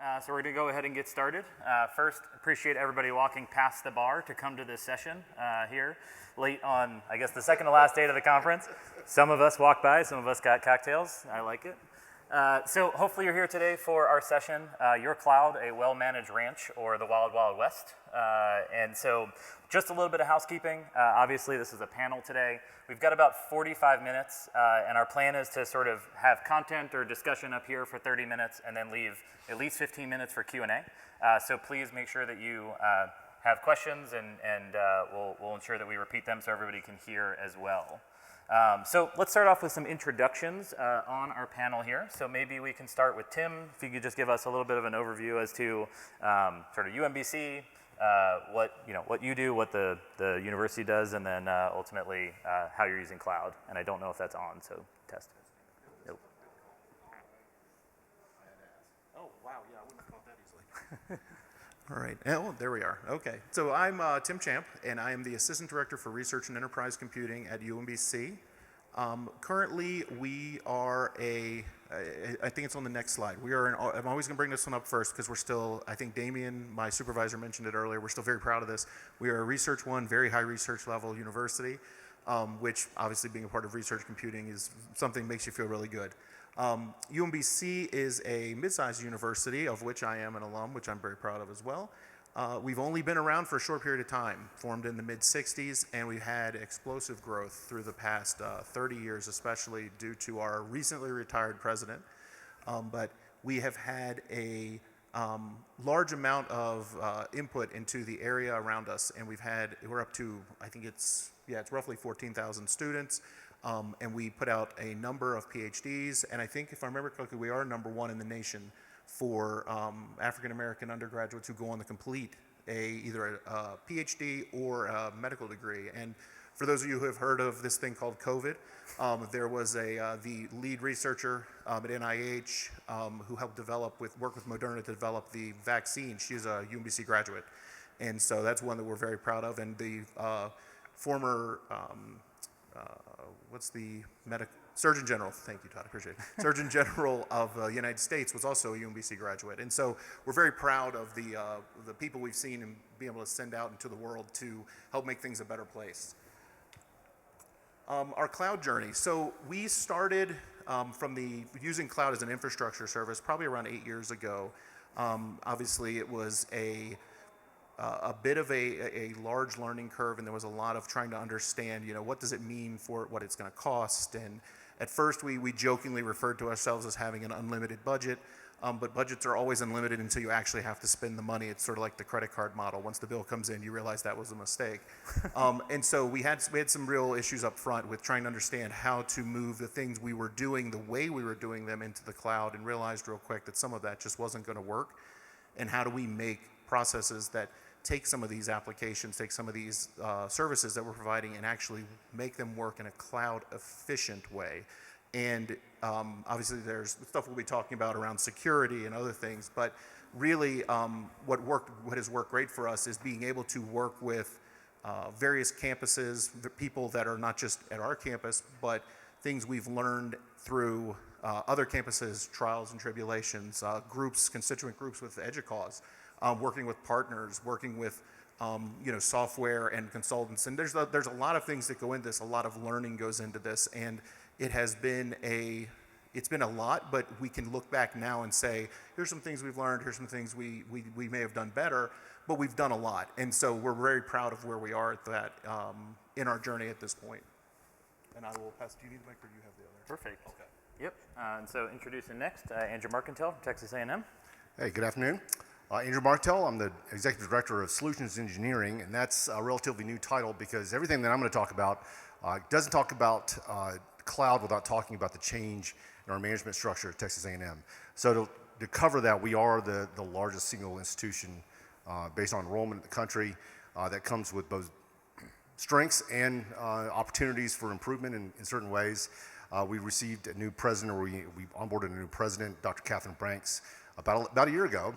So we're going to go ahead and get started. First, appreciate everybody walking past the bar to come to this session here late on, I guess, the second to last day of the conference. Some of us walked by, some of us got cocktails. I like it. So hopefully you're here today for our session, Your Cloud, a Well-Managed Ranch, or the Wild Wild West. And so just a little bit of housekeeping. Obviously, this is a panel today. We've got about 45 minutes, and our plan is to sort of have content or discussion up here for 30 minutes and then leave at least 15 minutes for Q&A. So please make sure that you have questions, and we'll ensure that we repeat them so everybody can hear as well. So let's start off with some introductions on our panel here. So maybe we can start with Tim, if you could just give us a little bit of an overview as to sort of UMBC, what you do, what the university does, and then ultimately how you're using cloud. And I don't know if that's on, so test. Nope. Oh, wow, yeah, I wouldn't have caught that easily. All right, oh, there we are. Okay, so I'm Tim Champ, and I am the Assistant Director for Research and Enterprise Computing at UMBC. Currently, we are I think it's on the next slide. I'm always gonna bring this one up first because we're still, I think Damien, my supervisor, mentioned it earlier, we're still very proud of this. We are a Research 1, very high research level university, which obviously being a part of research computing is something that makes you feel really good. UMBC is a mid-sized university of which I am an alum, which I'm very proud of as well. We've only been around for a short period of time, formed in the mid-60s, and we've had explosive growth through the past 30 years, especially due to our recently retired president. But we have had a large amount of input into the area around us, and we're up to, I think it's roughly 14,000 students. And we put out a number of PhDs, and I think if I remember correctly, we are #1 in the nation for African-American undergraduates who go on to complete either a PhD or a medical degree. And for those of you who have heard of this thing called COVID, there was the lead researcher at NIH who helped work with Moderna to develop the vaccine. She's a UMBC graduate, and so that's one that we're very proud of. And the former Surgeon General, thank you, Todd, appreciate it. Surgeon General of the United States was also a UMBC graduate. And so we're very proud of the people we've seen and be able to send out into the world to help make things a better place. Our cloud journey. So we started using cloud as an infrastructure service probably around 8 years ago. Obviously, it was a bit of a large learning curve, and there was a lot of trying to understand, what does it mean for what it's going to cost. And at first, we jokingly referred to ourselves as having an unlimited budget, but budgets are always unlimited until you actually have to spend the money. It's sort of like the credit card model. Once the bill comes in, you realize that was a mistake. And so we had some real issues up front with trying to understand how to move the things we were doing the way we were doing them into the cloud, and realized real quick that some of that just wasn't going to work. And how do we make processes that take some of these applications, take some of these services that we're providing, and actually make them work in a cloud efficient way. And obviously there's stuff we'll be talking about around security and other things, but really what has worked great for us is being able to work with various campuses, the people that are not just at our campus, but things we've learned through other campuses, trials and tribulations, constituent groups with EDUCAUSE. Working with partners, working with software and consultants, and there's a lot of things that go into this. A lot of learning goes into this, and it's been a lot. But we can look back now and say, here's some things we've learned. Here's some things we may have done better, but we've done a lot, and so we're very proud of where we are at that in our journey at this point. And I will pass. Do you need the mic, or do you have the other? Perfect. Okay. Yep. And so introducing next, Andrew Marcantel from Texas A&M. Hey, good afternoon. Andrew Martel, I'm the Executive Director of Solutions Engineering, and that's a relatively new title because everything that I'm going to talk about doesn't talk about cloud without talking about the change in our management structure at Texas A&M. So to cover that, we are the largest single institution based on enrollment in the country that comes with both strengths and opportunities for improvement in certain ways. We received a new president, or we onboarded a new president, Dr. Catherine Branks, about a year ago.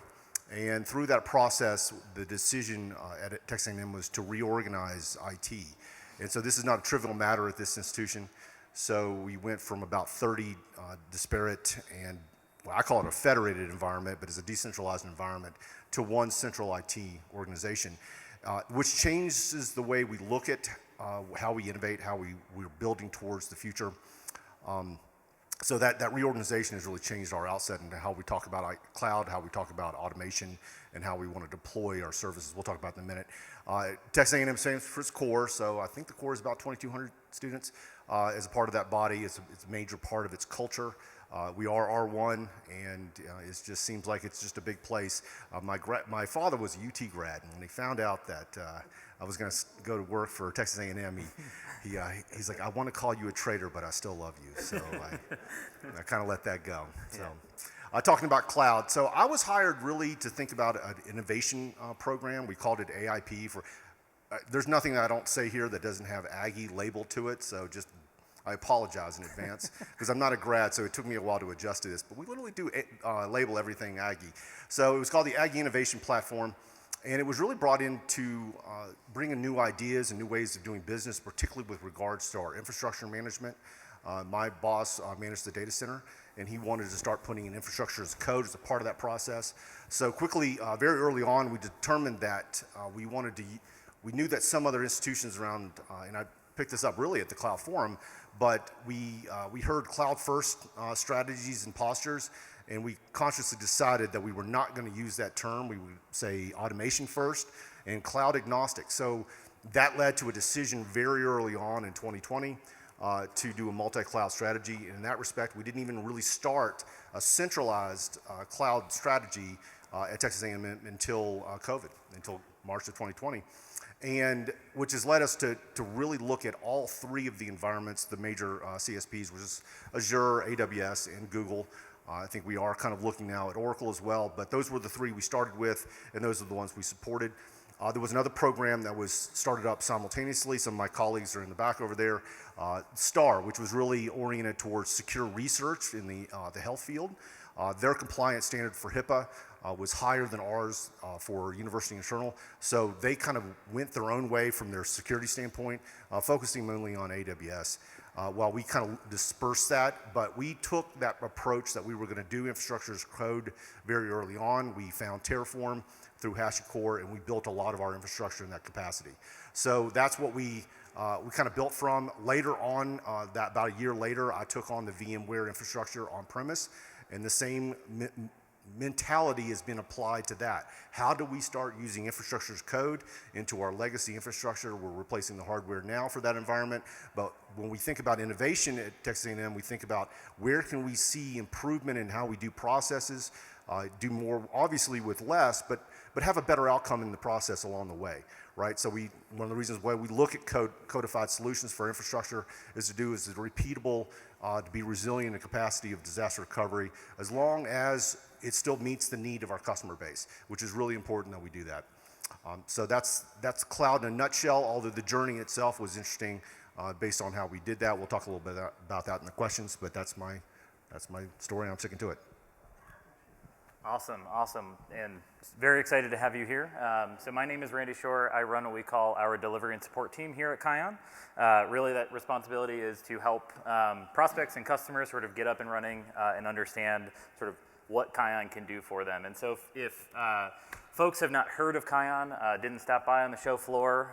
And through that process, the decision at Texas A&M was to reorganize IT. And so this is not a trivial matter at this institution. So we went from about 30 disparate and well, I call it a federated environment, but it's a decentralized environment to one central IT organization, which changes the way we look at how we innovate, how we're building towards the future. So that reorganization has really changed our outset into how we talk about cloud, how we talk about automation, and how we want to deploy our services. We'll talk about in a minute. Texas A&M stands for its core, so I think the core is about 2,200 students. As a part of that body, it's a major part of its culture. We are R1, and it just seems like it's just a big place. My father was a UT grad, and when he found out that I was going to go to work for Texas A&M, he's like, I want to call you a traitor, but I still love you. So I kind of let that go. So, talking about cloud. So I was hired really to think about an innovation program. We called it AIP. There's nothing that I don't say here that doesn't have Aggie labeled to it. So I apologize in advance because I'm not a grad, so it took me a while to adjust to this. But we literally do label everything Aggie. So it was called the Aggie Innovation Platform. And it was really brought in to bring in new ideas and new ways of doing business, particularly with regards to our infrastructure management. My boss managed the data center, and he wanted to start putting in infrastructure as code as a part of that process. So quickly, very early on, we determined that we knew that some other institutions around, and I picked this up really at the Cloud Forum, but we heard cloud first strategies and postures, and we consciously decided that we were not going to use that term. We would say automation first and cloud agnostic. So that led to a decision very early on in 2020 to do a multi-cloud strategy. And in that respect, we didn't even really start a centralized cloud strategy at Texas A&M until COVID, until March of 2020. And which has led us to really look at all three of the environments, the major CSPs, which is Azure, AWS, and Google. I think we are kind of looking now at Oracle as well, but those were the three we started with, and those are the ones we supported. There was another program that was started up simultaneously. Some of my colleagues are in the back over there. STAR, which was really oriented towards secure research in the health field. Their compliance standard for HIPAA was higher than ours for university internal. So they kind of went their own way from their security standpoint, focusing mainly on AWS. While we kind of dispersed that, but we took that approach that we were going to do infrastructure as code very early on. We found Terraform through HashiCorp, and we built a lot of our infrastructure in that capacity. So that's what we kind of built from. Later on, that about a year later, I took on the VMware infrastructure on premise, and the same mentality has been applied to that. How do we start using infrastructure as code into our legacy infrastructure? We're replacing the hardware now for that environment, but when we think about innovation at Texas A&M, we think about where can we see improvement in how we do processes, do more obviously with less, but have a better outcome in the process along the way, right? So one of the reasons why we look at codified solutions for infrastructure is repeatable, to be resilient in the capacity of disaster recovery, as long as it still meets the need of our customer base, which is really important that we do that. So that's cloud in a nutshell, although the journey itself was interesting based on how we did that. We'll talk a little bit about that in the questions, but that's my story, and I'm sticking to it. Awesome, and very excited to have you here. So my name is Randy Shore. I run what we call our delivery and support team here at Kion. Really that responsibility is to help prospects and customers sort of get up and running and understand sort of what Kion can do for them. And so if folks have not heard of Kion, didn't stop by on the show floor,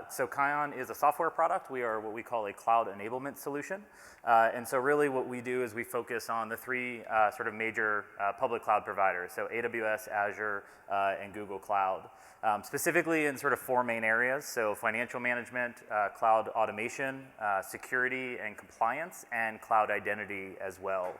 so Kion is a software product. We are what we call a cloud enablement solution. And so really what we do is we focus on the three sort of major public cloud providers, so AWS, Azure, and Google Cloud. Specifically in sort of four main areas, so financial management, cloud automation, security and compliance, and cloud identity as well.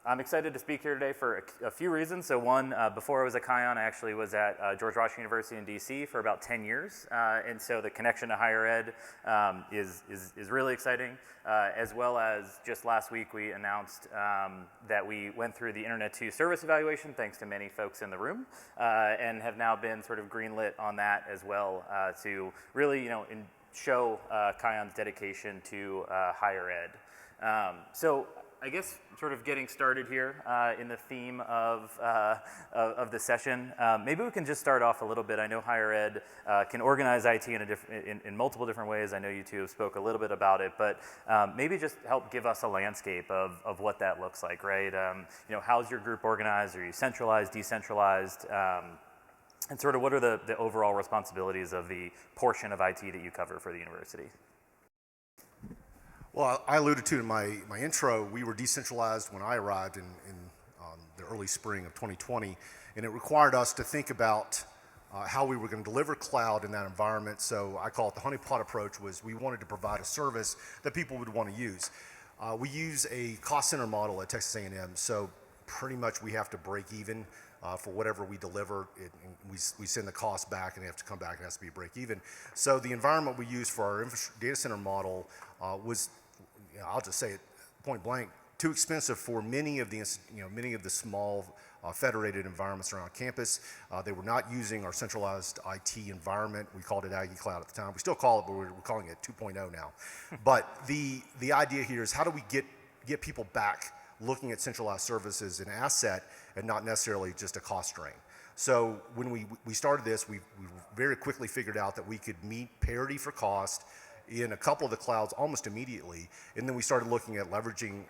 I'm excited to speak here today for a few reasons. So one, before I was at Kion, I actually was at George Washington University in DC for about 10 years. And so the connection to higher ed is really exciting. As well as just last week, we announced that we went through the Internet 2 service evaluation, thanks to many folks in the room, and have now been sort of greenlit on that as well to really, show Kion's dedication to higher ed. So I guess sort of getting started here in the theme of the session, maybe we can just start off a little bit. I know higher ed can organize IT in multiple different ways. I know you two spoke a little bit about it, but maybe just help give us a landscape of what that looks like, right? How's your group organized? Are you centralized, decentralized? And sort of what are the overall responsibilities of the portion of IT that you cover for the university? Well, I alluded to in my intro, we were decentralized when I arrived in the early spring of 2020, and it required us to think about how we were going to deliver cloud in that environment. So I call it the honeypot approach. Was we wanted to provide a service that people would want to use. We use a cost center model at Texas A&M, so pretty much we have to break even for whatever we deliver. We send the cost back, and they have to come back, and it has to be break even. So the environment we use for our data center model was, I'll just say it point blank, too expensive for many of the small federated environments around campus. They were not using our centralized IT environment. We called it Aggie Cloud at the time. We still call it, but we're calling it 2.0 now. But the idea here is, how do we get people back looking at centralized services as an asset and not necessarily just a cost drain? So when we started this, we very quickly figured out that we could meet parity for cost in a couple of the clouds almost immediately, and then we started looking at leveraging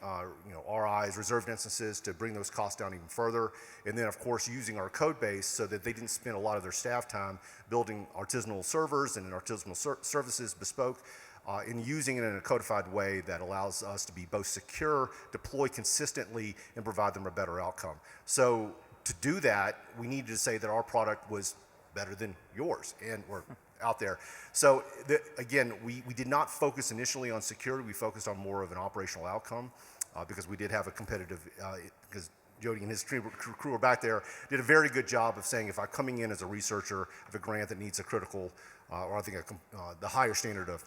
RIs, reserved instances, to bring those costs down even further, and then of course using our code base so that they didn't spend a lot of their staff time building artisanal servers and artisanal services bespoke, and using it in a codified way that allows us to be both secure, deploy consistently, and provide them a better outcome. So to do that, we needed to say that our product was better than yours, and we're out there. So again, we did not focus initially on security. We focused on more of an operational outcome because we did have a competitive, because Jody and his crew are back there, did a very good job of saying, if I'm coming in as a researcher of a grant that needs a critical, or I think the higher standard of,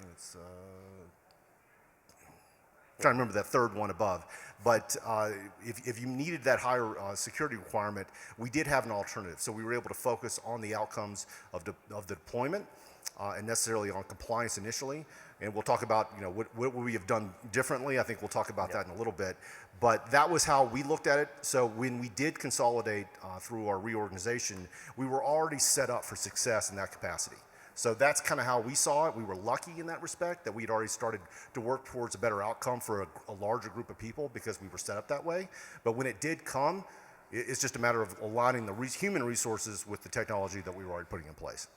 trying to remember that third one above. But if you needed that higher security requirement, we did have an alternative. So we were able to focus on the outcomes of the deployment and necessarily on compliance initially. And we'll talk about what we have done differently. I think we'll talk about that in a little bit. But that was how we looked at it. So when we did consolidate through our reorganization, we were already set up for success in that capacity. So that's kind of how we saw it. We were lucky in that respect that we'd already started to work towards a better outcome for a larger group of people because we were set up that way. But when it did come, it's just a matter of aligning the human resources with the technology that we were already putting in place.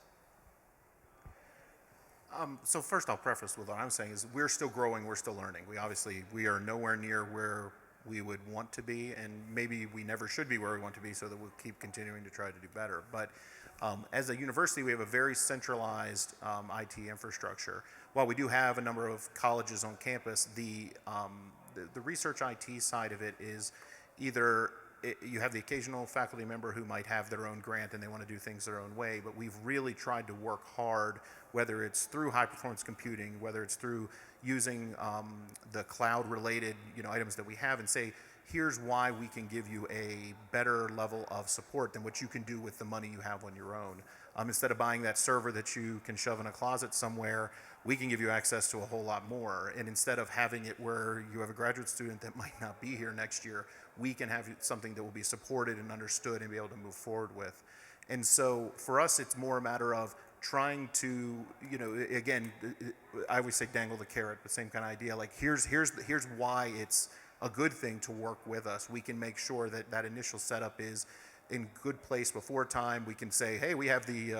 So first I'll preface with what I'm saying is we're still growing, we're still learning. We are nowhere near where we would want to be, and maybe we never should be where we want to be, so that we'll keep continuing to try to do better. But as a university, we have a very centralized IT infrastructure. While we do have a number of colleges on campus, the research IT side of it is either you have the occasional faculty member who might have their own grant and they want to do things their own way, but we've really tried to work hard, whether it's through high performance computing, whether it's through using the cloud related items that we have, and say, here's why we can give you a better level of support than what you can do with the money you have on your own. Instead of buying that server that you can shove in a closet somewhere, we can give you access to a whole lot more. And instead of having it where you have a graduate student that might not be here next year, we can have something that will be supported and understood and be able to move forward with. And so for us, it's more a matter of trying to, again, I always say dangle the carrot, but same kind of idea. Like here's why it's a good thing to work with us. We can make sure that that initial setup is in good place before time. We can say, hey, we have the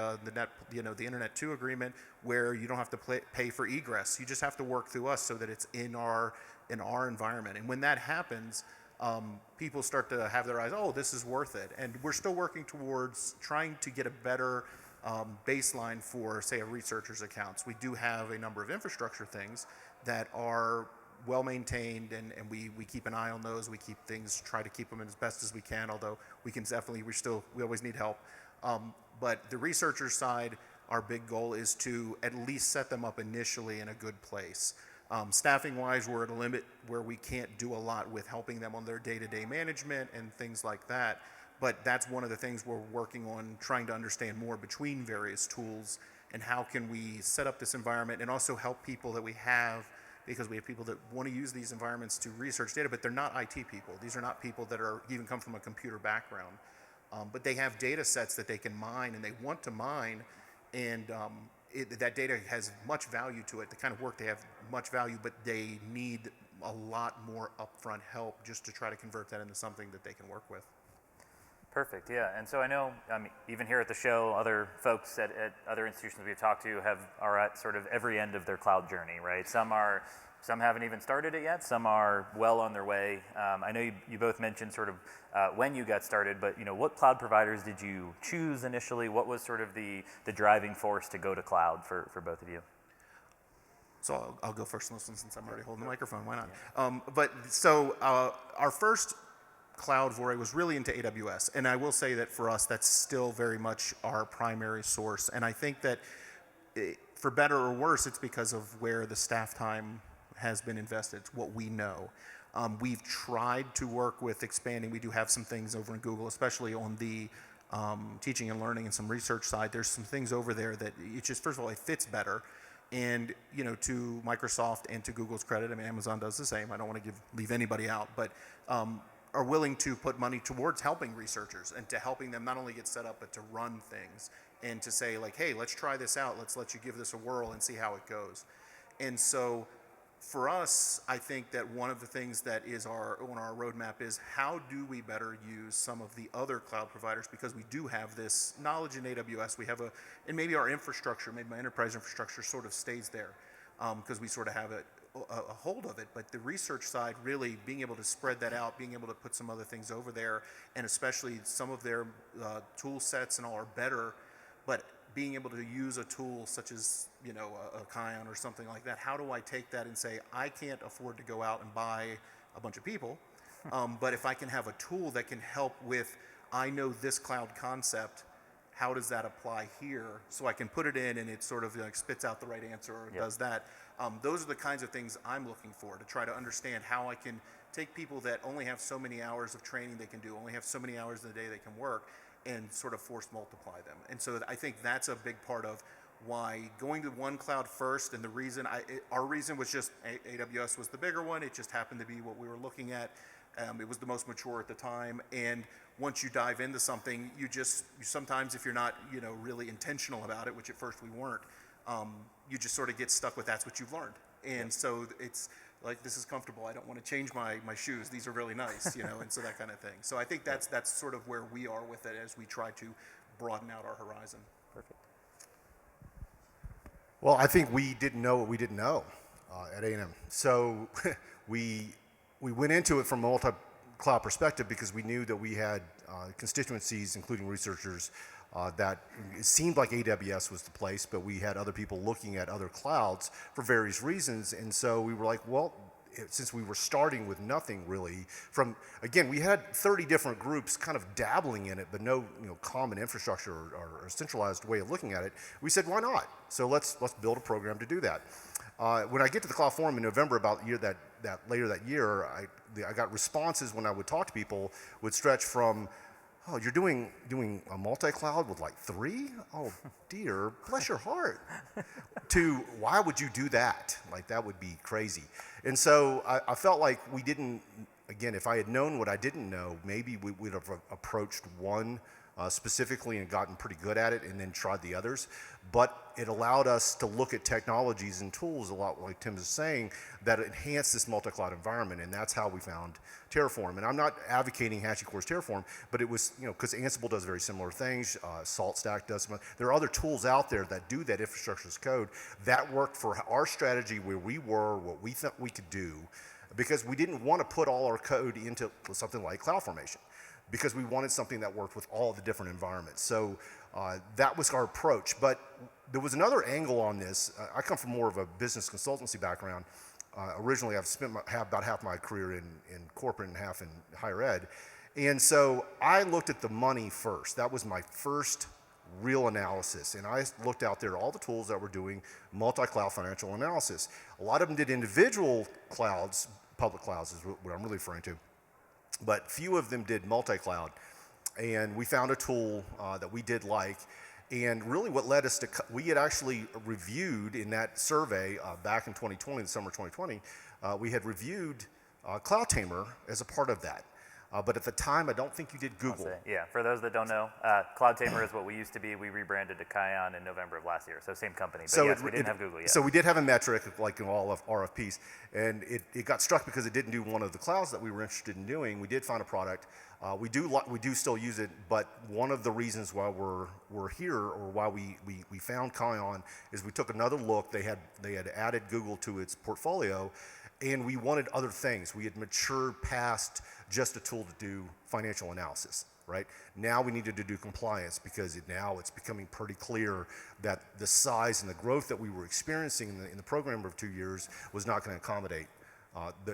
Internet 2 agreement where you don't have to pay for egress. You just have to work through us so that it's in our environment. And when that happens, people start to have their eyes, oh, this is worth it. And we're still working towards trying to get a better baseline for, say, a researcher's accounts. We do have a number of infrastructure things that are well maintained, and we keep an eye on those. We try to keep them as best as we can, although we always need help. But the researcher side, our big goal is to at least set them up initially in a good place. Staffing wise, we're at a limit where we can't do a lot with helping them on their day-to-day management and things like that. But that's one of the things we're working on, trying to understand more between various tools and how can we set up this environment and also help people that we have because we have people that want to use these environments to research data, but they're not IT people. These are not people that are even come from a computer background. But they have data sets that they can mine and they want to mine, and that data has much value to it. The kind of work they have much value, but they need a lot more upfront help just to try to convert that into something that they can work with. Perfect, yeah. And so I know, even here at the show, other folks at other institutions we've talked to are at sort of every end of their cloud journey, right? Some haven't even started it yet. Some are well on their way. I know you both mentioned sort of when you got started, but what cloud providers did you choose initially? What was sort of the driving force to go to cloud for both of you? So I'll go first on this one since I'm already holding the microphone. Why not? Our first cloud foray was really into AWS, and I will say that for us, that's still very much our primary source. And I think that for better or worse, it's because of where the staff time has been invested. It's what we know. We've tried to work with expanding. We do have some things over in Google, especially on the teaching and learning and some research side. There's some things over there that it just, first of all, it fits better. And to Microsoft and to Google's credit, I mean, Amazon does the same. I don't want to leave anybody out, but are willing to put money towards helping researchers and to helping them not only get set up, but to run things and to say like, hey, let's try this out. Let's let you give this a whirl and see how it goes. And so for us, I think that one of the things that is on our roadmap is how do we better use some of the other cloud providers, because we do have this knowledge in AWS. We have and maybe our infrastructure, maybe my enterprise infrastructure sort of stays there because we sort of have a hold of it, but the research side, really being able to spread that out, being able to put some other things over there, and especially some of their tool sets and all are better, but being able to use a tool such as a Kion or something like that, how do I take that and say, I can't afford to go out and buy a bunch of people, but if I can have a tool that can help with, I know this cloud concept, how does that apply here? So I can put it in and it sort of spits out the right answer or does that. Those are the kinds of things I'm looking for, to try to understand how I can take people that only have so many hours of training they can do, only have so many hours in the day they can work, and sort of force multiply them. And so I think that's a big part of why going to one cloud first, and the reason, our reason was just AWS was the bigger one. It just happened to be what we were looking at. It was the most mature at the time, and once you dive into something, you sometimes, if you're not really intentional about it, which at first we weren't, you just sort of get stuck with that's what you've learned. And so it's like, this is comfortable. I don't want to change my shoes. These are really nice, and so that kind of thing. So I think that's sort of where we are with it as we try to broaden out our horizon. Perfect. Well, I think we didn't know what we didn't know at A&M. So we went into it from a multi-cloud perspective because we knew that we had constituencies, including researchers, that it seemed like AWS was the place, but we had other people looking at other clouds for various reasons. And so we were like, well, since we were starting with nothing really, again, we had 30 different groups kind of dabbling in it, but no common infrastructure or centralized way of looking at it, we said, why not? So let's build a program to do that. When I get to the Cloud Forum in November about later that year, I got responses when I would talk to people would stretch from, oh, you're doing a multi-cloud with like 3? Oh dear, bless your heart. To, why would you do that? Like, that would be crazy. And so I felt like we didn't, again, if I had known what I didn't know, maybe we would have approached one specifically and gotten pretty good at it and then tried the others. But it allowed us to look at technologies and tools, a lot like Tim is saying, that enhance this multi-cloud environment, and that's how we found Terraform. And I'm not advocating HashiCorp's Terraform, but it was, because Ansible does very similar things, SaltStack does some, there are other tools out there that do that infrastructure as code that worked for our strategy where we were, what we thought we could do, because we didn't want to put all our code into something like CloudFormation, because we wanted something that worked with all the different environments. So that was our approach. But there was another angle on this. I come from more of a business consultancy background. Originally, I've spent about half my career in corporate and half in higher ed. And so I looked at the money first. That was my first real analysis. And I looked out there, all the tools that were doing multi-cloud financial analysis. A lot of them did individual clouds, public clouds is what I'm really referring to. But few of them did multi-cloud. And we found a tool that we did like. And really what led us to, we had actually reviewed in that survey back in 2020, the summer of 2020, we had reviewed CloudTamer as a part of that. But at the time, I don't think you did Google. Yeah, for those that don't know, CloudTamer is what we used to be. We rebranded to Kion in November of last year, so same company. But So yes, we didn't have Google yet. So we did have a metric, like in all of RFPs, and it got struck because it didn't do one of the clouds that we were interested in doing. We did find a product. We do still use it, but one of the reasons why we're here, or why we found Kion, is we took another look. They had added Google to its portfolio, and we wanted other things. We had matured past just a tool to do financial analysis, right? Now we needed to do compliance, because now it's becoming pretty clear that the size and the growth that we were experiencing in the program of 2 years was not going to accommodate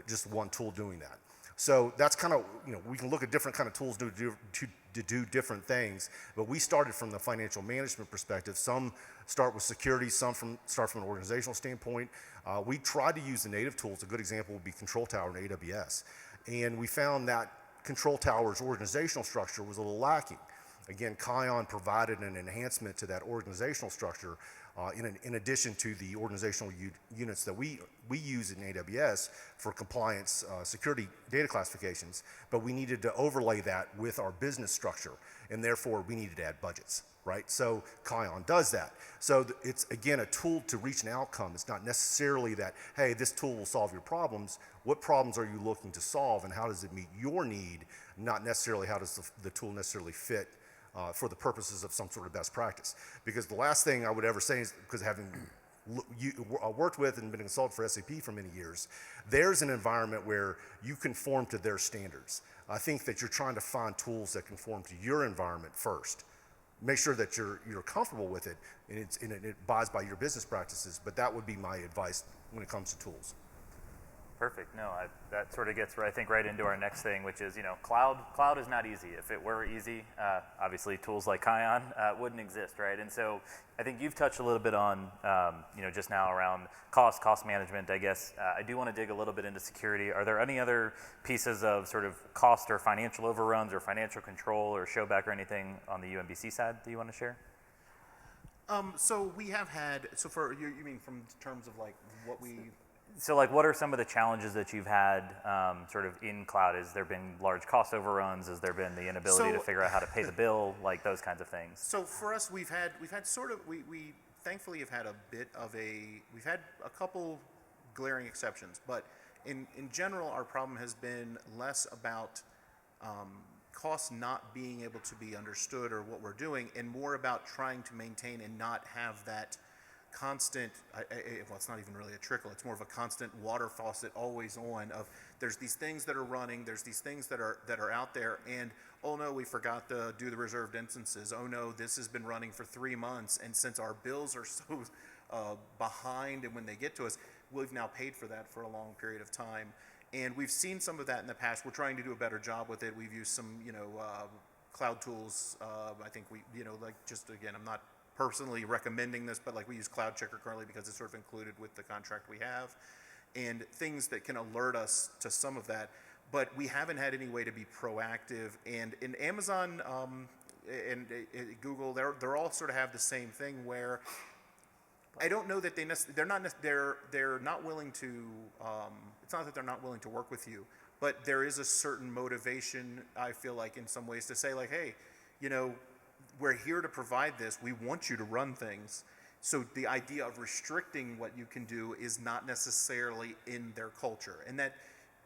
just one tool doing that. So that's kind of, we can look at different kind of tools to do different things, but we started from the financial management perspective. Some start with security, some start from an organizational standpoint. We tried to use the native tools. A good example would be Control Tower in AWS. And we found that Control Tower's organizational structure was a little lacking. Again, Kion provided an enhancement to that organizational structure in addition to the organizational units that we use in AWS for compliance, security data classifications, but we needed to overlay that with our business structure, and therefore we needed to add budgets, right? So Kion does that. So it's, again, a tool to reach an outcome. It's not necessarily that, hey, this tool will solve your problems. What problems are you looking to solve, and how does it meet your need? Not necessarily how does the tool necessarily fit for the purposes of some sort of best practice. Because the last thing I would ever say is, because having worked with and been a consultant for SAP for many years, there's an environment where you conform to their standards. I think that you're trying to find tools that conform to your environment first. Make sure that you're comfortable with it, and it abides by your business practices, but that would be my advice when it comes to tools. Perfect. No, that sort of gets, I think, right into our next thing, which is, cloud is not easy. If it were easy, obviously tools like Kion wouldn't exist, right? And so I think you've touched a little bit on, just now around cost management, I guess. I do want to dig a little bit into security. Are there any other pieces of sort of cost or financial overruns or financial control or showback or anything on the UMBC side that you want to share? So we have had, so for, you mean from terms of like what we... So like, what are some of the challenges that you've had sort of in cloud? Has there been large cost overruns? Has there been the inability to figure out how to pay the bill? Like those kinds of things? So for us, we've had sort of, we thankfully have had we've had a couple glaring exceptions, but in general, our problem has been less about costs not being able to be understood or what we're doing, and more about trying to maintain and not have that constant, well, it's not even really a trickle, it's more of a constant water faucet always on of there's these things that are running, there's these things that are out there, and oh no, we forgot to do the reserved instances. Oh no, this has been running for 3 months, and since our bills are so behind, and when they get to us, we've now paid for that for a long period of time. And we've seen some of that in the past. We're trying to do a better job with it. We've used some, cloud tools. I think we, like, just again, I'm not personally recommending this, but like we use Cloud Checker currently because it's sort of included with the contract we have, and things that can alert us to some of that. But we haven't had any way to be proactive. And in Amazon and Google, they're all sort of have the same thing where I don't know that they're not willing to. It's not that they're not willing to work with you, but there is a certain motivation, I feel like, in some ways to say like, hey, we're here to provide this. We want you to run things. So the idea of restricting what you can do is not necessarily in their culture. And that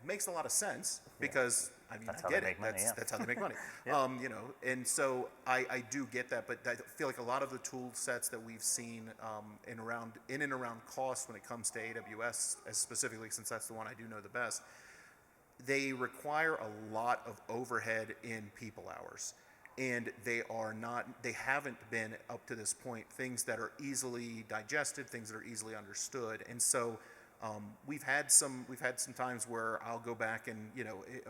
makes a lot of sense because, I mean, I get it. That's how they make money. Yeah. And so I do get that, but I feel like a lot of the tool sets that we've seen in and around cost when it comes to AWS, as specifically since that's the one I do know the best, they require a lot of overhead in people hours. And they haven't been up to this point things that are easily digested, things that are easily understood. And so we've had some times where I'll go back and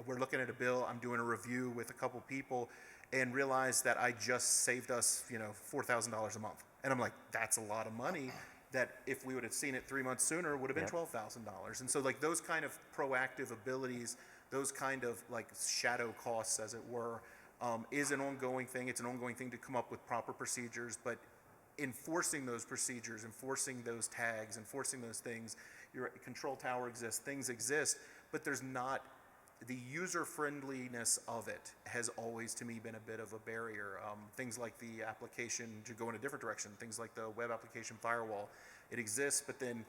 we're looking at a bill, I'm doing a review with a couple people, and realize that I just saved us $4,000 a month, and I'm like, that's a lot of money. That if we would have seen it 3 months sooner would have been $12,000. And so like those kind of proactive abilities, those kind of like shadow costs, as it were. is an ongoing thing. It's an ongoing thing to come up with proper procedures, but enforcing those procedures, enforcing those tags, enforcing those things, your control tower exists, things exist, but there's not, the user friendliness of it has always to me been a bit of a barrier. Things like the application, to go in a different direction, things like the web application firewall, it exists, but then,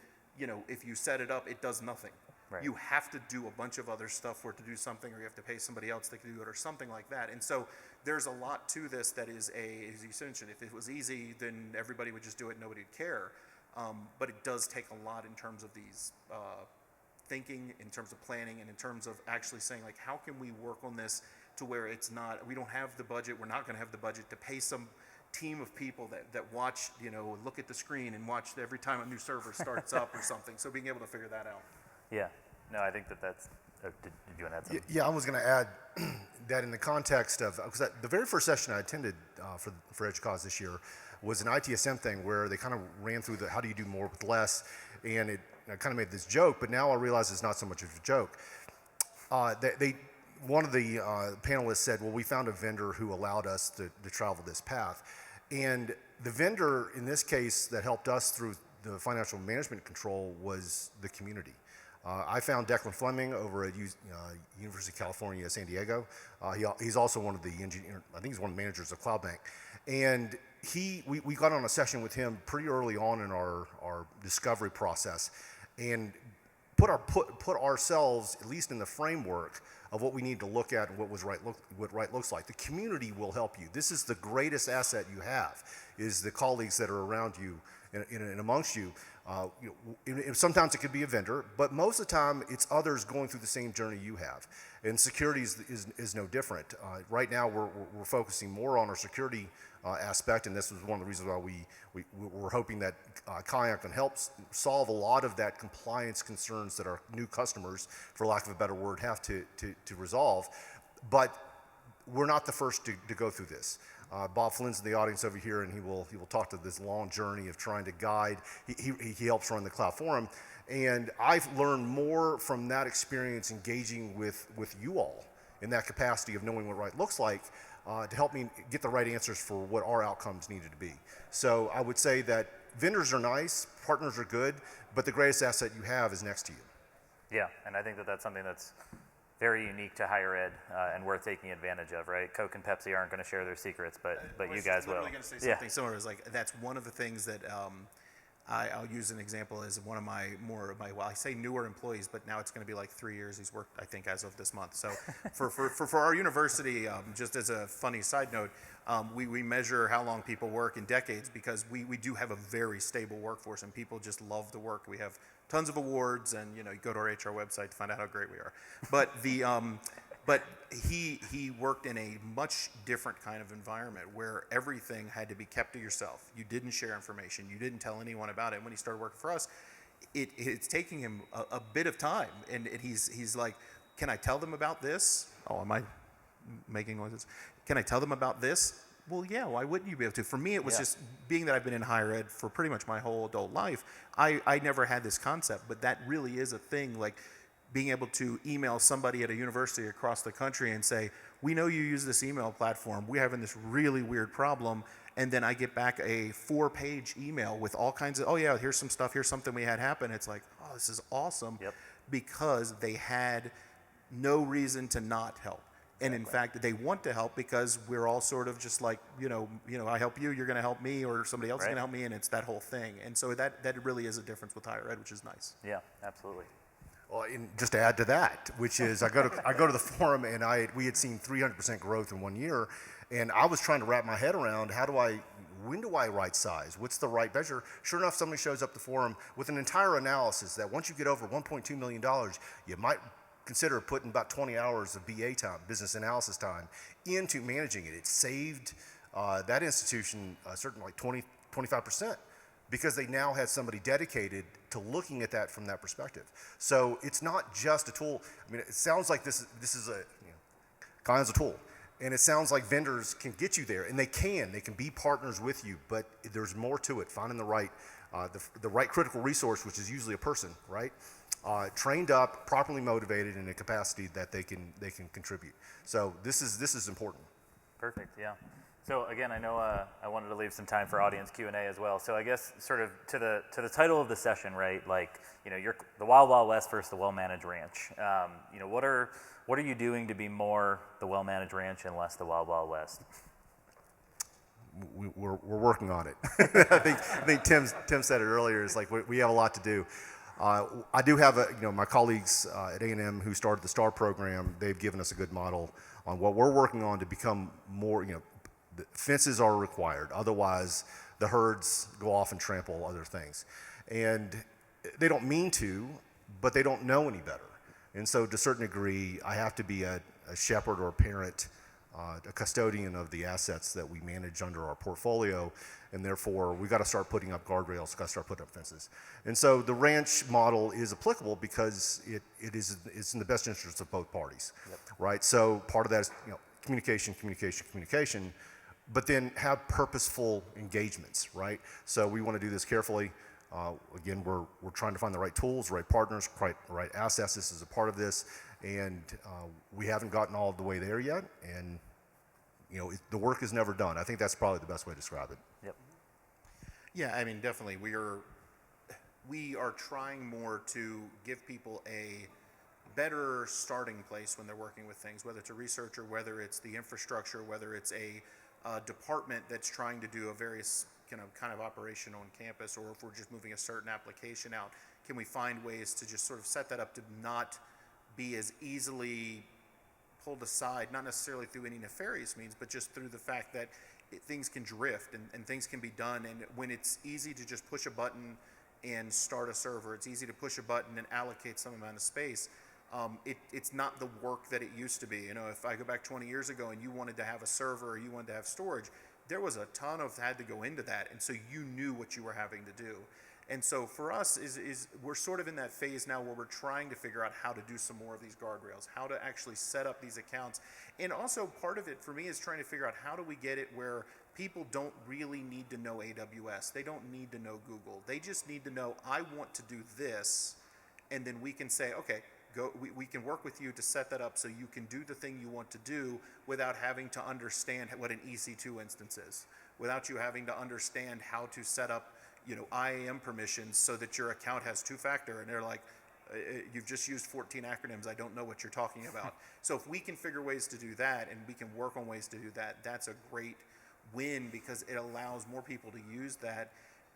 if you set it up, it does nothing. Right. You have to do a bunch of other stuff for it to do something, or you have to pay somebody else that can do it, or something like that. And so there's a lot to this that is as you mentioned, if it was easy, then everybody would just do it, nobody would care. But it does take a lot in terms of these thinking, in terms of planning, and in terms of actually saying, like, how can we work on this to where it's not, we don't have the budget, we're not going to have the budget to pay some team of people that watch, look at the screen and watch every time a new server starts up or something. So being able to figure that out. Yeah. No, I think that's. Did you want to add something? Yeah, I was going to add that in the context of, because the very first session I attended for EDUCAUSE this year was an ITSM thing where they kind of ran through the how do you do more with less, and I kind of made this joke, but now I realize it's not so much of a joke. One of the panelists said, well, we found a vendor who allowed us to travel this path. And the vendor, in this case, that helped us through the financial management control was the community. I found Declan Fleming over at University of California, San Diego. He's also one of the I think he's one of the managers of CloudBank. And we got on a session with him pretty early on in our discovery process and put ourselves, at least in the framework, of what we need to look at and what right looks like. The community will help you. This is the greatest asset you have, is the colleagues that are around you and amongst you. Sometimes it could be a vendor, but most of the time it's others going through the same journey you have. And security is no different. Right now we're focusing more on our security aspect, and this was one of the reasons why we're hoping that Kayak can help solve a lot of that compliance concerns that our new customers, for lack of a better word, have to resolve. But we're not the first to go through this. Bob Flynn's in the audience over here, and he will talk to this long journey of trying to guide. He helps run the Cloud Forum, and I've learned more from that experience engaging with you all in that capacity of knowing what right looks like to help me get the right answers for what our outcomes needed to be. So I would say that vendors are nice, partners are good, but the greatest asset you have is next to you. Yeah, and I think that's something that's very unique to higher ed and worth taking advantage of, right? Coke and Pepsi aren't going to share their secrets, but you guys will. I was going to say something similar. Is like that's one of the things that I'll use an example as one of my well, I say newer employees, but now it's going to be like 3 years. He's worked, I think, as of this month. So for our university, just as a funny side note, we measure how long people work in decades because we do have a very stable workforce and people just love the work. We have tons of awards, and you go to our HR website to find out how great we are. But but he worked in a much different kind of environment where everything had to be kept to yourself. You didn't share information. You didn't tell anyone about it. And when he started working for us, it's taking him a bit of time, and he's like, can I tell them about this? Oh, am I making noises? Can I tell them about this? Well, yeah, why wouldn't you be able to? For me, it was just being that I've been in higher ed for pretty much my whole adult life, I never had this concept, but that really is a thing, like being able to email somebody at a university across the country and say, we know you use this email platform, we're having this really weird problem, and then I get back a 4-page email with all kinds of, oh yeah, here's some stuff, here's something we had happen. It's like, oh, this is awesome, because they had no reason to not help. And in fact, they want to help because we're all sort of just like, I help you, you're going to help me, or somebody else is going to help me, and it's that whole thing. And so that really is a difference with higher ed, which is nice. Yeah, absolutely. Well, and just to add to that, which is I go to the forum, and we had seen 300% growth in 1 year, and I was trying to wrap my head around when do I right size? What's the right measure? Sure enough, somebody shows up at the forum with an entire analysis that once you get over $1.2 million, you might consider putting about 20 hours of BA time, business analysis time, into managing it. It saved that institution certainly like 25%. Because they now had somebody dedicated to looking at that from that perspective. So it's not just a tool. I mean, it sounds like this is a Kai's a tool, and it sounds like vendors can get you there, and they can be partners with you. But there's more to it. Finding the right critical resource, which is usually a person, right? Trained up, properly motivated, in a capacity that they can contribute. So this is important. Perfect. Yeah. So again, I know I wanted to leave some time for audience Q&A as well. So I guess sort of to the title of the session, right? Like, you're the Wild Wild West versus the well-managed ranch. What are you doing to be more the well-managed ranch and less the Wild Wild West? We're working on it. I think Tim said it earlier. It's like we have a lot to do. I do have my colleagues at A&M who started the STAR program. They've given us a good model on what we're working on to become more. The fences are required. Otherwise, the herds go off and trample other things, and they don't mean to, but they don't know any better. And so, to a certain degree, I have to be a shepherd or a parent, a custodian of the assets that we manage under our portfolio, and therefore we've got to start putting up guardrails, got to start putting up fences. And so the ranch model is applicable because it's in the best interest of both parties, right? So part of that is communication, but then have purposeful engagements, right? So we want to do this carefully. Again, we're trying to find the right tools, right partners, right assets. This is a part of this, and we haven't gotten all the way there yet. And the work is never done. I think that's probably the best way to describe it. Yep. Yeah, I mean, definitely. We are trying more to give people a better starting place when they're working with things, whether it's a researcher, whether it's the infrastructure, whether it's a department that's trying to do a various kind of operation on campus, or if we're just moving a certain application out, can we find ways to just sort of set that up to not be as easily pulled aside, not necessarily through any nefarious means, but just through the fact that things can drift and things can be done. And when it's easy to just push a button and start a server, it's easy to push a button and allocate some amount of space. It's not the work that it used to be. If I go back 20 years ago and you wanted to have a server or you wanted to have storage, there was a ton of had to go into that, and so you knew what you were having to do. And so for us, is we're sort of in that phase now where we're trying to figure out how to do some more of these guardrails, how to actually set up these accounts. And also part of it for me is trying to figure out how do we get it where people don't really need to know AWS. They don't need to know Google. They just need to know, I want to do this, and then we can say, okay, we can work with you to set that up so you can do the thing you want to do without having to understand what an EC2 instance is, without you having to understand how to set up IAM permissions so that your account has two-factor, and they're like, you've just used 14 acronyms, I don't know what you're talking about. So if we can figure ways to do that, and we can work on ways to do that, that's a great win, because it allows more people to use that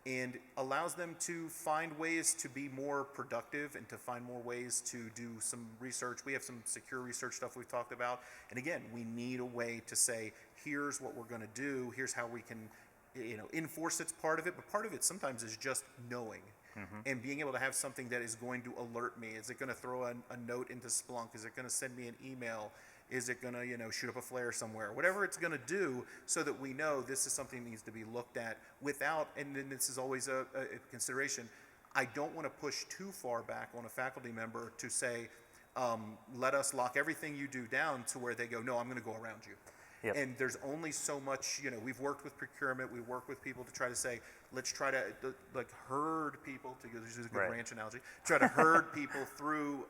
and allows them to find ways to be more productive and to find more ways to do some research. We have some secure research stuff we've talked about. And again, we need a way to say, here's what we're going to do, here's how we can enforce it's part of it, but part of it sometimes is just knowing and being able to have something that is going to alert me. Is it going to throw a note into Splunk? Is it going to send me an email? Is it going to shoot up a flare somewhere? Whatever it's going to do, so that we know this is something that needs to be looked at without, and then this is always a consideration, I don't want to push too far back on a faculty member to say, let us lock everything you do down to where they go, no, I'm going to go around you. Yep. And there's only so much, we've worked with procurement, we work with people to try to say, let's try to herd people, to use a good ranch analogy, try to herd people through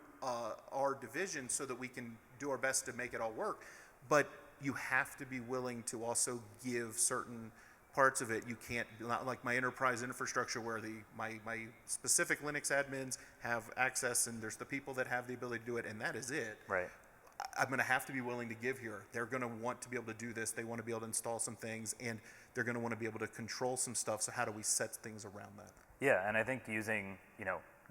our division so that we can do our best to make it all work. But you have to be willing to also give certain parts of it. You can't, not like my enterprise infrastructure where my specific Linux admins have access, and there's the people that have the ability to do it, and that is it. Right. I'm going to have to be willing to give here. They're going to want to be able to do this. They want to be able to install some things, and they're going to want to be able to control some stuff. So how do we set things around that? Yeah, and I think using,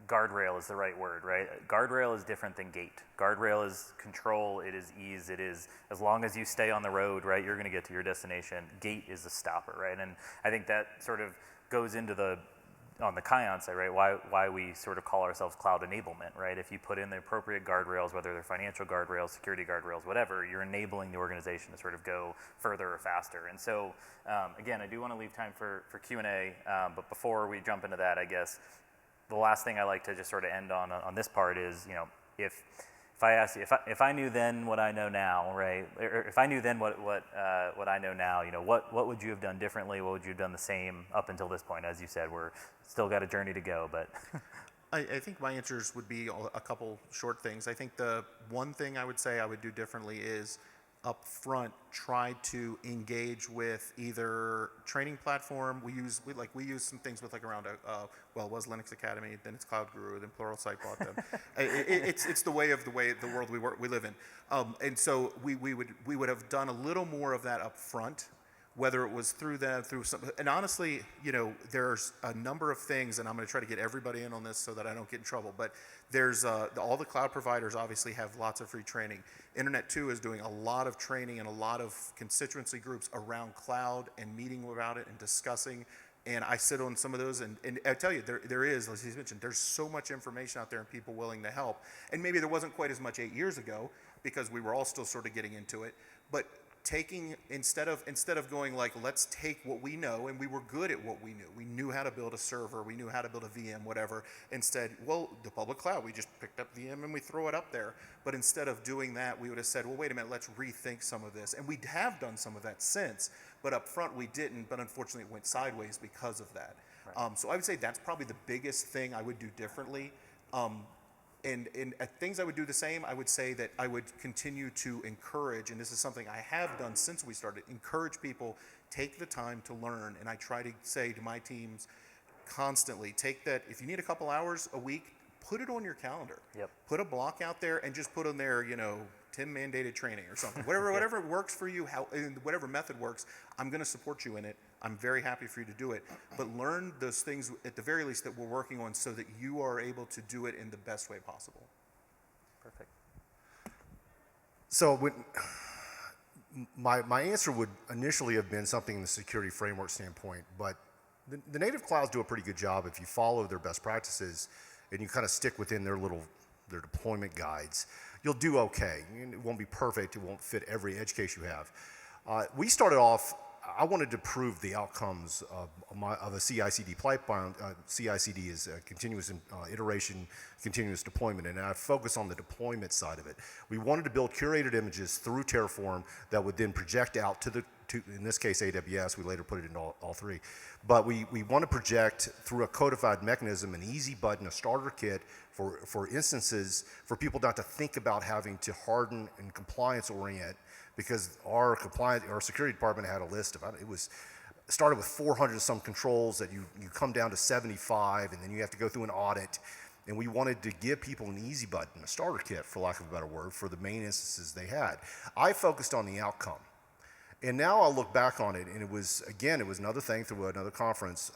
guardrail is the right word, right? Guardrail is different than gate. Guardrail is control, it is ease, it is as long as you stay on the road, right, you're going to get to your destination. Gate is a stopper, right? And I think that sort of goes into on the Kion side, right, why we sort of call ourselves cloud enablement, right? If you put in the appropriate guardrails, whether they're financial guardrails, security guardrails, whatever, you're enabling the organization to sort of go further or faster. And so, again, I do want to leave time for Q&A, but before we jump into that, I guess, the last thing I like to just sort of end on this part is, if I ask you, if I knew then what I know now, right, or if I knew then what I know now, what would you have done differently? What would you have done the same up until this point? As you said, we're still got a journey to go, but. I think my answers would be a couple short things. I think the one thing I would say I would do differently is up front tried to engage with either training platform. We use some things with like around it was Linux Academy, then it's Cloud Guru, then Pluralsight bought them. It's the way the world we live in, and so we would have done a little more of that up front, whether it was through some, and honestly, there's a number of things, and I'm going to try to get everybody in on this so that I don't get in trouble, but there's all the cloud providers obviously have lots of free training. Internet 2 is doing a lot of training and a lot of constituency groups around cloud and meeting about it and discussing, and I sit on some of those, and I tell you, there is, as he's mentioned, there's so much information out there and people willing to help, and maybe there wasn't quite as much 8 years ago because we were all still sort of getting into it, but instead of going like, let's take what we know, and we were good at what we knew. We knew how to build a server, we knew how to build a VM, whatever. Instead, the public cloud, we just picked up VM and we throw it up there. But instead of doing that, we would have said, well, wait a minute, let's rethink some of this. And we have done some of that since, but up front we didn't, but unfortunately it went sideways because of that. Right. So I would say that's probably the biggest thing I would do differently. And things I would do the same, I would say that I would continue to encourage, and this is something I have done since we started, encourage people, take the time to learn. And I try to say to my teams constantly, take that, if you need a couple hours a week, put it on your calendar. Yep. Put a block out there and just put on there, 10 mandated training or something. Whatever works for you, whatever method works, I'm going to support you in it. I'm very happy for you to do it. But learn those things at the very least that we're working on so that you are able to do it in the best way possible. Perfect. So my answer would initially have been something in the security framework standpoint, but the native clouds do a pretty good job if you follow their best practices and you kind of stick within their deployment guides. You'll do okay. It won't be perfect. It won't fit every edge case you have. We started off, I wanted to prove the outcomes of a CI/CD pipeline. CI/CD is a continuous iteration, continuous deployment, and I focus on the deployment side of it. We wanted to build curated images through Terraform that would then project out to in this case, AWS. We later put it in all three. But we want to project through a codified mechanism, an easy button, a starter kit for instances for people not to think about having to harden and compliance orient, because our security department had a list of, started with 400 some controls that you come down to 75, and then you have to go through an audit. And we wanted to give people an easy button, a starter kit, for lack of a better word, for the main instances they had. I focused on the outcome. And now I'll look back on it, and it was another thing through another conference.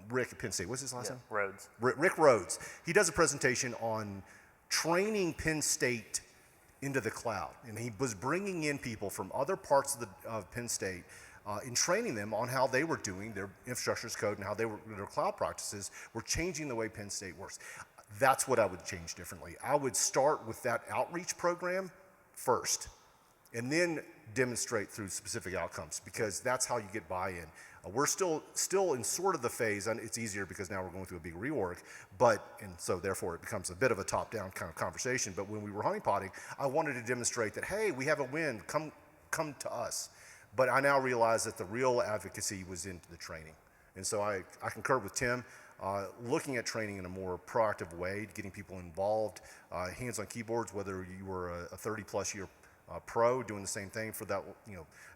Rick at Penn State, what's his last name? Rhodes. Rick Rhodes. He does a presentation on training Penn State into the cloud. And he was bringing in people from other parts of Penn State and training them on how they were doing their infrastructure as code and how their cloud practices were changing the way Penn State works. That's what I would change differently. I would start with that outreach program first, and then demonstrate through specific outcomes, because that's how you get buy-in. We're still in sort of the phase, and it's easier because now we're going through a big reorg, and so therefore it becomes a bit of a top-down kind of conversation. But when we were honeypotting, I wanted to demonstrate that, hey, we have a win, come to us. But I now realize that the real advocacy was into the training. And so I concur with Tim, looking at training in a more proactive way, getting people involved, hands on keyboards, whether you were a 30-plus year pro doing the same thing for that,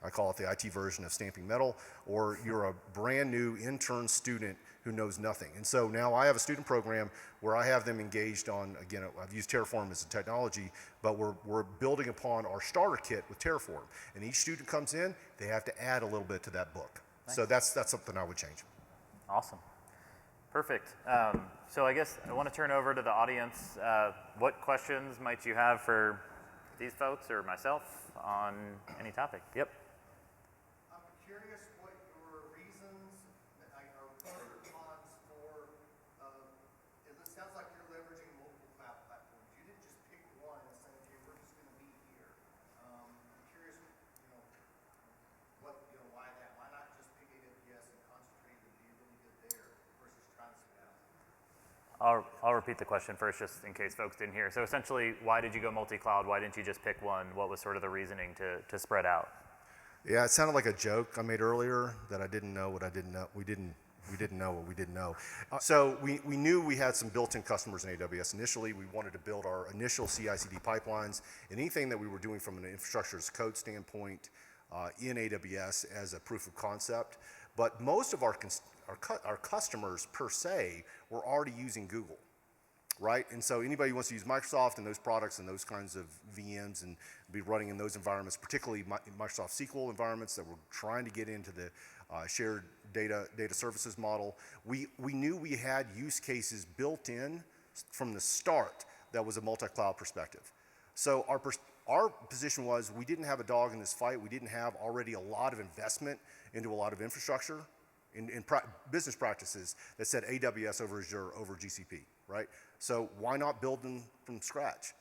I call it the IT version of stamping metal, or you're a brand new intern student who knows nothing. And so now I have a student program where I have them engaged on, again, I've used Terraform as a technology, but we're building upon our starter kit with Terraform. And each student comes in, they have to add a little bit to that book. Nice. So that's something I would change. Awesome. Perfect. So I guess I want to turn over to the audience. What questions might you have for these folks or myself on any topic? Yep. I'm curious what your reasons or cons for, it sounds like you're leveraging multiple cloud platforms. You didn't just pick one and say, okay, we're just going to be here. I'm curious, why that? Why not just pick AWS and concentrate and be really good there versus trying to spread out? I'll repeat the question first, just in case folks didn't hear. So essentially, why did you go multi-cloud? Why didn't you just pick one? What was sort of the reasoning to spread out? Yeah, it sounded like a joke I made earlier, that I didn't know what I didn't know. We didn't we didn't know what we didn't know. So we knew we had some built-in customers in AWS. Initially, we wanted to build our initial CI/CD pipelines and anything that we were doing from an infrastructure as code standpoint in AWS as a proof of concept. But most of our customers per se were already using Google, right? And so anybody who wants to use Microsoft and those products and those kinds of VMs and be running in those environments, particularly Microsoft SQL environments that were trying to get into the shared data services model, we knew we had use cases built in from the start that was a multi-cloud perspective. So our position was we didn't have a dog in this fight. We didn't have already a lot of investment into a lot of infrastructure in business practices that said AWS over Azure over GCP, right? So why not build them from scratch?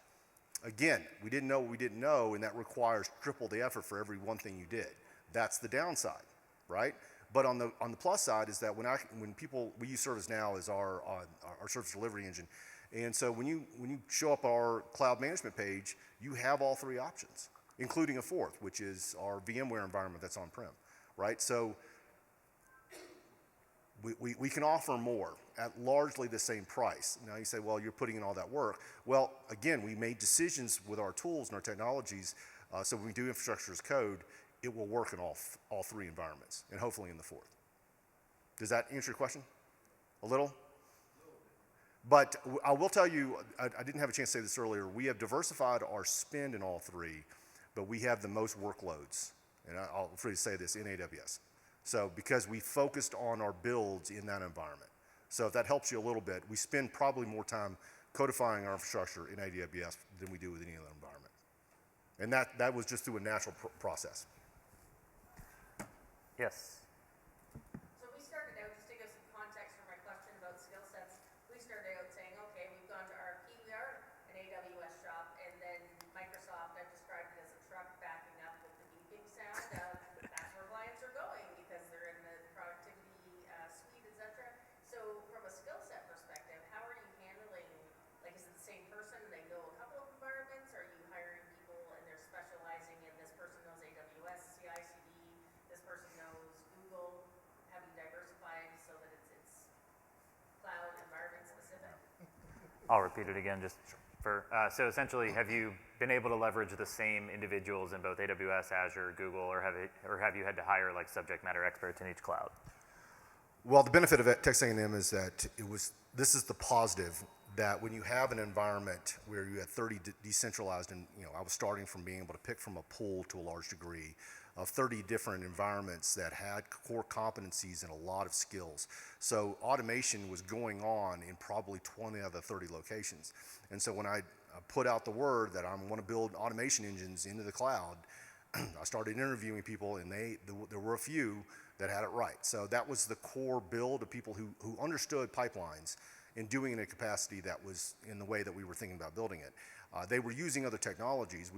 Again, we didn't know what we didn't know, and that requires triple the effort for every one thing you did. That's the downside, right? But on the plus side is that we use ServiceNow as our service delivery engine, and so when you show up our cloud management page, you have all three options, including a fourth, which is our VMware environment that's on-prem, right? So we can offer more at largely the same price. Now you say, well, you're putting in all that work. Well, again, we made decisions with our tools and our technologies, so when we do infrastructure as code, it will work in all three environments, and hopefully in the fourth. Does that answer your question? A little? But I will tell you, I didn't have a chance to say this earlier, we have diversified our spend in all three, but we have the most workloads, and I'll free to say this, in AWS. So because we focused on our builds in that environment. So if that helps you a little bit, we spend probably more time codifying our infrastructure in AWS than we do with any other environment. And that was just through a natural process. Yes. So we started out, just to give some context for my question about skill sets, we started out saying, okay, we've gone to RFP, we are an AWS shop, and then Microsoft, I've described it as a truck backing up with the beeping sound of that's where clients are going because they're in the productivity suite, etc. So from a skill set perspective, how are you handling, like is it the same person and they know a couple of environments? Are you hiring people and they're specializing in this person knows AWS, CI/CD, this person knows Google? Have you diversified so that it's cloud environment specific? I'll repeat it again just for, so essentially, have you been able to leverage the same individuals in both AWS, Azure, Google, or have you had to hire like subject matter experts in each cloud? Well, the benefit of Texas A&M is that this is the positive, that when you have an environment where you had 30 decentralized, and I was starting from being able to pick from a pool to a large degree of 30 different environments that had core competencies and a lot of skills. So automation was going on in probably 20 out of the 30 locations. And so when I put out the word that I want to build automation engines into the cloud, I started interviewing people, and there were a few that had it right. So that was the core build of people who understood pipelines and doing it in a capacity that was in the way that we were thinking about building it. They were using other technologies.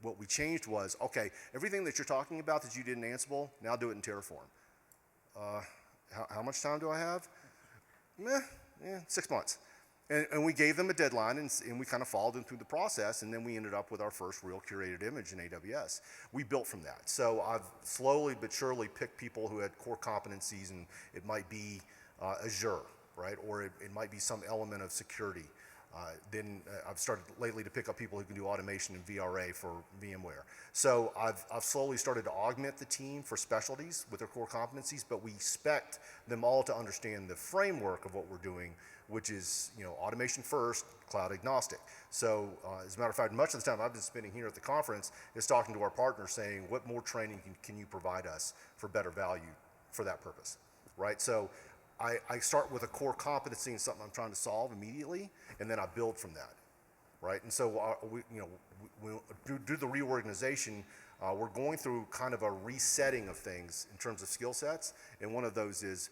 What we changed was, okay, everything that you're talking about that you did in Ansible, now do it in Terraform. How much time do I have? 6 months. And we gave them a deadline, and we kind of followed them through the process, and then we ended up with our first real curated image in AWS. We built from that. So I've slowly but surely picked people who had core competencies, and it might be Azure, right? Or it might be some element of security. Then I've started lately to pick up people who can do automation and VRA for VMware. So I've slowly started to augment the team for specialties with their core competencies, but we expect them all to understand the framework of what we're doing, which is automation first, cloud agnostic. So as a matter of fact, much of the time I've been spending here at the conference is talking to our partners saying, what more training can you provide us for better value for that purpose, right? So I start with a core competency and something I'm trying to solve immediately, and then I build from that, right? And so we do the reorganization. We're going through kind of a resetting of things in terms of skill sets, and one of those is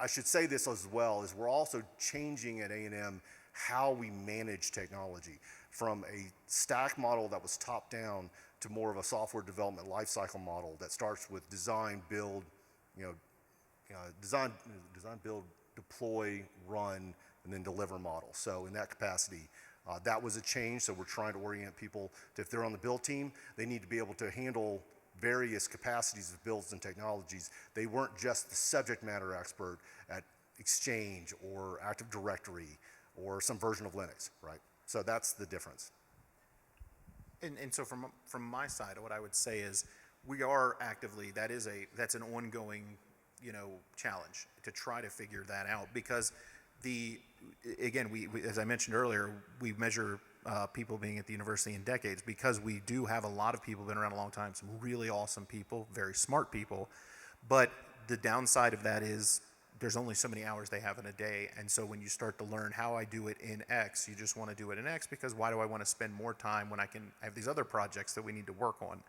I should say this as well, is we're also changing at A&M how we manage technology from a stack model that was top down to more of a software development lifecycle model that starts with design, build, design, build, deploy, run, and then deliver model. So in that capacity, that was a change. So we're trying to orient people to, if they're on the build team, they need to be able to handle various capacities of builds and technologies. They weren't just the subject matter expert at Exchange or Active Directory or some version of Linux, right? So that's the difference. And so from my side, what I would say is we are actively, that's an ongoing, challenge to try to figure that out, because again, we as I mentioned earlier, we measure people being at the university in decades, because we do have a lot of people been around a long time, some really awesome people, very smart people, but the downside of that is there's only so many hours they have in a day, and so when you start to learn how I do it in X, you just want to do it in X, because why do I want to spend more time when I have these other projects that we need to work on?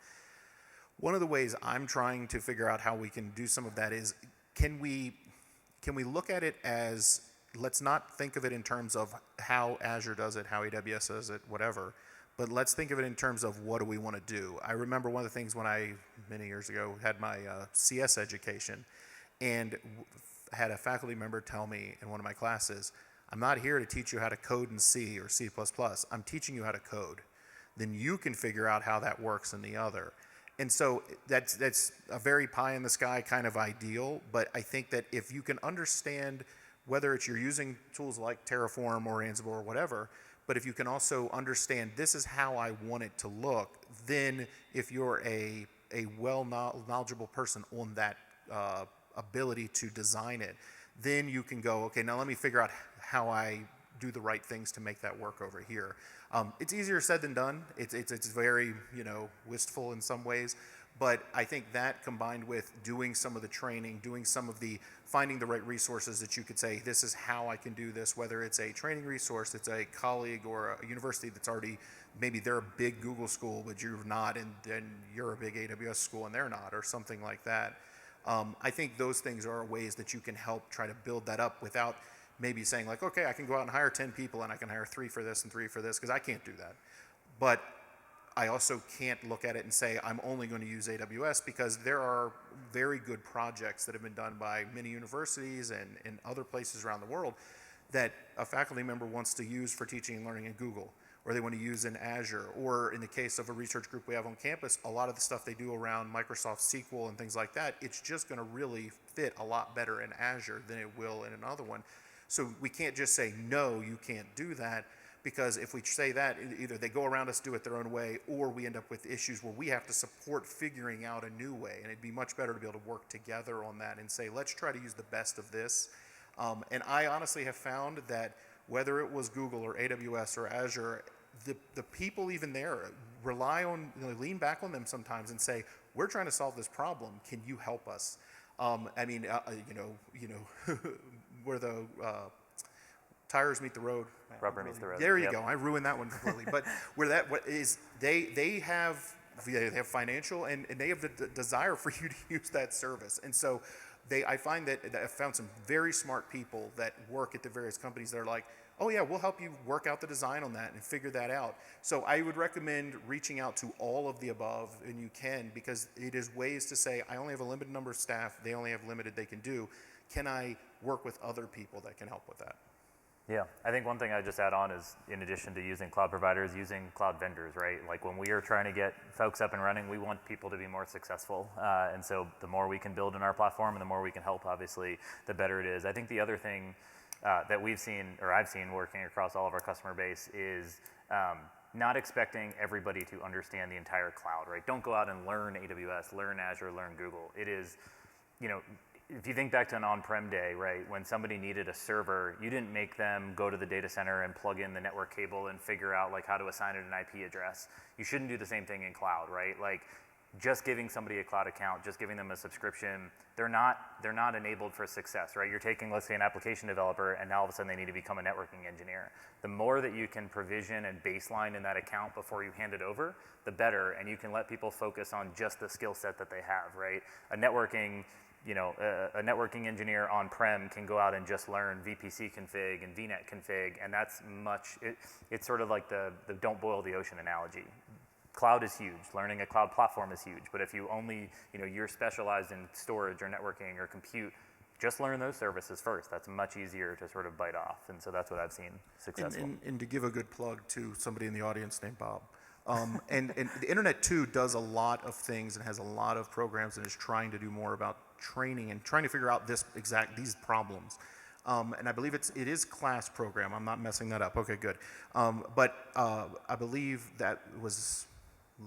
One of the ways I'm trying to figure out how we can do some of that is, can we look at it as, let's not think of it in terms of how Azure does it, how AWS does it, whatever, but let's think of it in terms of what do we want to do. I remember one of the things when I, many years ago, had my CS education, and had a faculty member tell me in one of my classes, I'm not here to teach you how to code in C or C++, I'm teaching you how to code. Then you can figure out how that works in the other. And so that's a very pie in the sky kind of ideal, but I think that if you can understand, whether it's you're using tools like Terraform or Ansible or whatever, but if you can also understand this is how I want it to look, then if you're a knowledgeable person on that ability to design it, then you can go, okay, now let me figure out how I do the right things to make that work over here. It's easier said than done. It's very, wistful in some ways, but I think that combined with doing some of the training, doing some of the, finding the right resources that you could say, this is how I can do this, whether it's a training resource, it's a colleague or a university that's already, maybe they're a big Google school, but you're not, and you're a big AWS school and they're not, or something like that. I think those things are ways that you can help try to build that up without maybe saying like, okay, I can go out and hire 10 people and I can hire 3 for this and 3 for this, because I can't do that. But I also can't look at it and say I'm only going to use AWS, because there are very good projects that have been done by many universities and other places around the world that a faculty member wants to use for teaching and learning in Google, or they want to use in Azure, or in the case of a research group we have on campus, a lot of the stuff they do around Microsoft SQL and things like that, it's just going to really fit a lot better in Azure than it will in another one. So we can't just say, no, you can't do that, because if we say that, either they go around us, do it their own way, or we end up with issues where we have to support figuring out a new way. And it'd be much better to be able to work together on that and say, let's try to use the best of this. And I honestly have found that whether it was Google or AWS or Azure, the people even there rely on, lean back on them sometimes and say, we're trying to solve this problem. Can you help us? Where the tires meet the road. Rubber meets the road. There you go. I ruined that one completely. But where that is, they have financial and they have the desire for you to use that service. And so I find that I've found some very smart people that work at the various companies that are like, oh yeah, we'll help you work out the design on that and figure that out. So I would recommend reaching out to all of the above, and you can, because it is ways to say, I only have a limited number of staff, they only have limited they can do. Can I work with other people that can help with that? Yeah, I think one thing I just add on is, in addition to using cloud providers, using cloud vendors, right? Like when we are trying to get folks up and running, we want people to be more successful. And so the more we can build in our platform and the more we can help, obviously, the better it is. I think the other thing that we've seen, or I've seen working across all of our customer base is not expecting everybody to understand the entire cloud, right? Don't go out and learn AWS, learn Azure, learn Google. It is, if you think back to an on-prem day, right, when somebody needed a server, you didn't make them go to the data center and plug in the network cable and figure out like how to assign it an IP address. You shouldn't do the same thing in cloud, right? Like just giving somebody a cloud account, just giving them a subscription, they're not enabled for success, right? You're taking, let's say, an application developer, and now all of a sudden they need to become a networking engineer. The more that you can provision and baseline in that account before you hand it over, the better, and you can let people focus on just the skill set that they have, right? A networking engineer on-prem can go out and just learn VPC config and VNet config, and that's it's sort of like the don't boil the ocean analogy. Cloud is huge. Learning a cloud platform is huge. But if you only, you're specialized in storage or networking or compute, just learn those services first. That's much easier to sort of bite off. And so that's what I've seen successful. And to give a good plug to somebody in the audience named Bob, And the internet too does a lot of things and has a lot of programs and is trying to do more about training and trying to figure out these problems. And I believe it is class program. I'm not messing that up. Okay, good. But I believe that was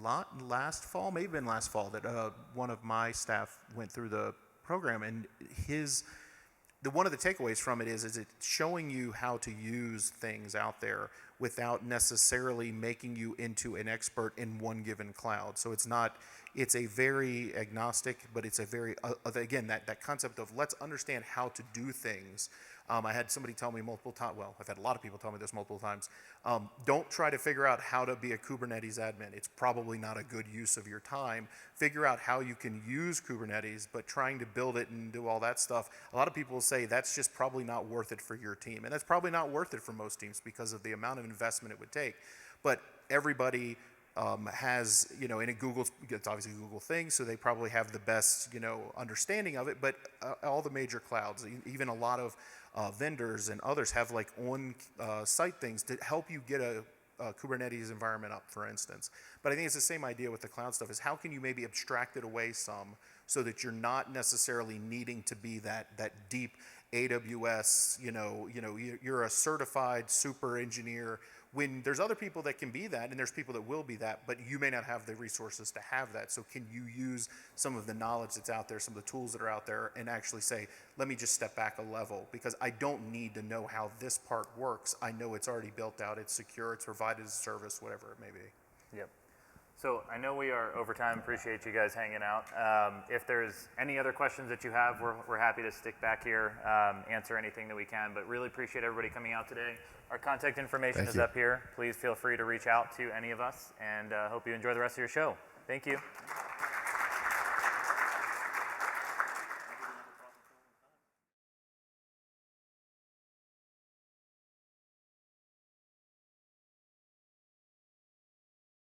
last fall, maybe been last fall, that one of my staff went through the program, and one of the takeaways from it is it's showing you how to use things out there without necessarily making you into an expert in one given cloud. So it's a very agnostic, but it's a very, again, that concept of let's understand how to do things. I had somebody tell me multiple times, well, I've had a lot of people tell me this multiple times, don't try to figure out how to be a Kubernetes admin. It's probably not a good use of your time. Figure out how you can use Kubernetes, but trying to build it and do all that stuff, a lot of people will say that's just probably not worth it for your team. And that's probably not worth it for most teams because of the amount of investment it would take. But everybody has, in a it's obviously a Google thing, so they probably have the best, understanding of it, but all the major clouds, even a lot of vendors and others have like on-site things to help you get a Kubernetes environment up, for instance. But I think it's the same idea with the cloud stuff, is how can you maybe abstract it away some so that you're not necessarily needing to be that deep AWS, you're a certified super engineer, when there's other people that can be that, and there's people that will be that, but you may not have the resources to have that. So can you use some of the knowledge that's out there, some of the tools that are out there, and actually say, let me just step back a level, because I don't need to know how this part works. I know it's already built out, it's secure, it's provided as a service, whatever it may be. Yep. So I know we are over time. Appreciate you guys hanging out. If there's any other questions that you have, we're happy to stick back here, answer anything that we can. But really appreciate everybody coming out today. Our contact information is up here. Please feel free to reach out to any of us, and hope you enjoy the rest of your show. Thank you.